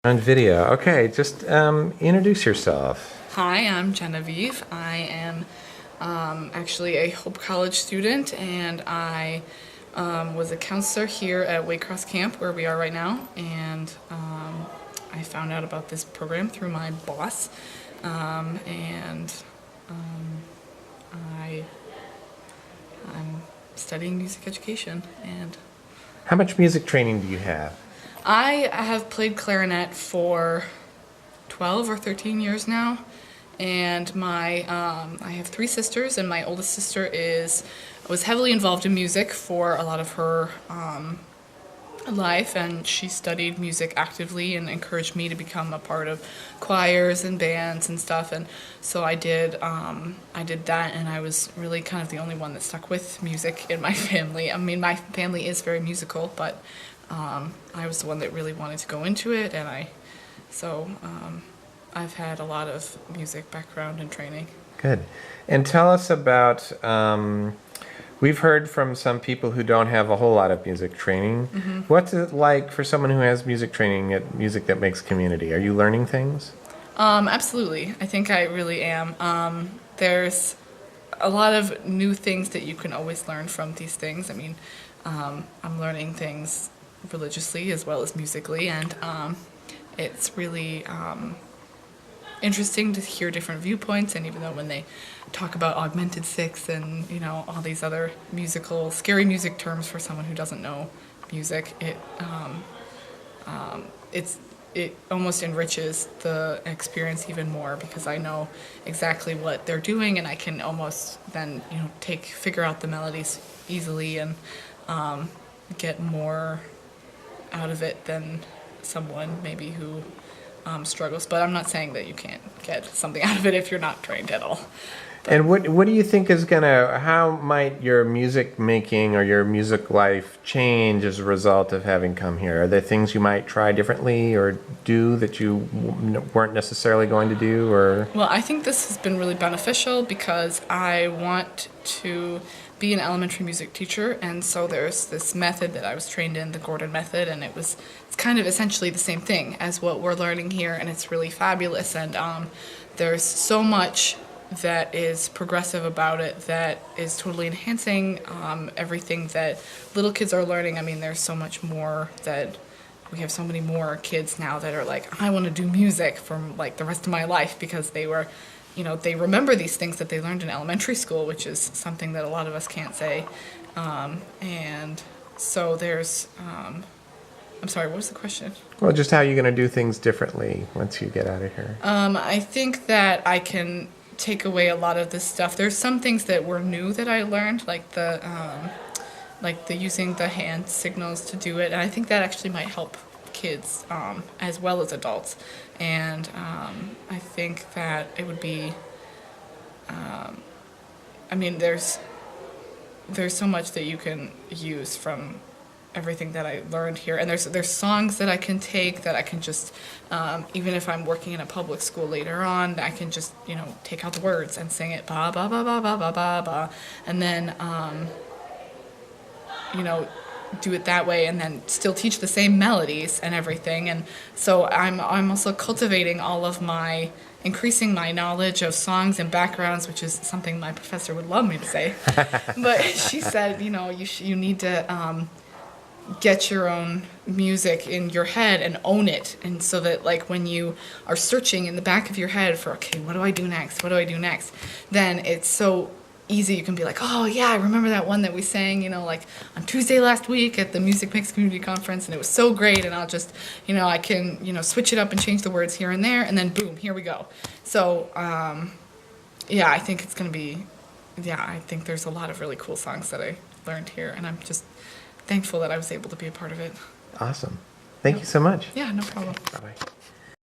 On video. Okay, just introduce yourself. Hi, I'm Genevieve. I am actually a Hope College student, and I was a counselor here at Waycross Camp, where we are right now. And I found out about this program through my boss, and I'm studying music education. And How much music training do you have? I have played clarinet for 12 or 13 years now, and I have three sisters, and my oldest sister was heavily involved in music for a lot of her life, and she studied music actively and encouraged me to become a part of choirs and bands and stuff. And so I did that, and I was really kind of the only one that stuck with music in my family. I mean, my family is very musical, but I was the one that really wanted to go into it, and I've had a lot of music background and training. Good. And tell us about, we've heard from some people who don't have a whole lot of music training. Mm-hmm. What's it like for someone who has music training at Music That Makes Community? Are you learning things? Absolutely. I think I really am. There's a lot of new things that you can always learn from these things. I mean, I'm learning things religiously as well as musically, and it's really interesting to hear different viewpoints. And even though when they talk about augmented sixths and all these other scary music terms for someone who doesn't know music, it almost enriches the experience even more, because I know exactly what they're doing, and I can almost then figure out the melodies easily and get more out of it than someone maybe who struggles. But I'm not saying that you can't get something out of it if you're not trained at all. And what do you think how might your music making or your music life change as a result of having come here? Are there things you might try differently or do that you weren't necessarily going to do? Or Well, I think this has been really beneficial because I want to be an elementary music teacher, and so there's this method that I was trained in, the Gordon method, and it's kind of essentially the same thing as what we're learning here, and it's really fabulous. And there's so much that is progressive about it that is totally enhancing everything that little kids are learning. I mean, there's so much more that we have so many more kids now that are like, I want to do music for like the rest of my life, because they remember these things that they learned in elementary school, which is something that a lot of us can't say. And so there's, I'm sorry, what was the question? well, just how you're going to do things differently once you get out of here. I think that I can take away a lot of this stuff. There's some things that were new that I learned, like the using the hand signals to do it, and I think that actually might help kids as well as adults. And I think that it would be, I mean, there's so much that you can use from everything that I learned here, and there's songs that I can take that I can just even if I'm working in a public school later on, I can just take out the words and sing it ba ba ba ba ba ba ba ba, and then do it that way, and then still teach the same melodies and everything. And so I'm also cultivating increasing my knowledge of songs and backgrounds, which is something my professor would love me to say. But she said, you need to get your own music in your head and own it, and so that like when you are searching in the back of your head for, okay, what do I do next, then it's so easy. You can be like, oh yeah, I remember that one that we sang like on Tuesday last week at the Music Mix Community Conference, and it was so great, and I'll just I can switch it up and change the words here and there, and then boom, here we go. So yeah, I think it's gonna be, I think there's a lot of really cool songs that I learned here, and I'm just thankful that I was able to be a part of it. Awesome. Thank you so much. Yeah, no problem. Bye-bye.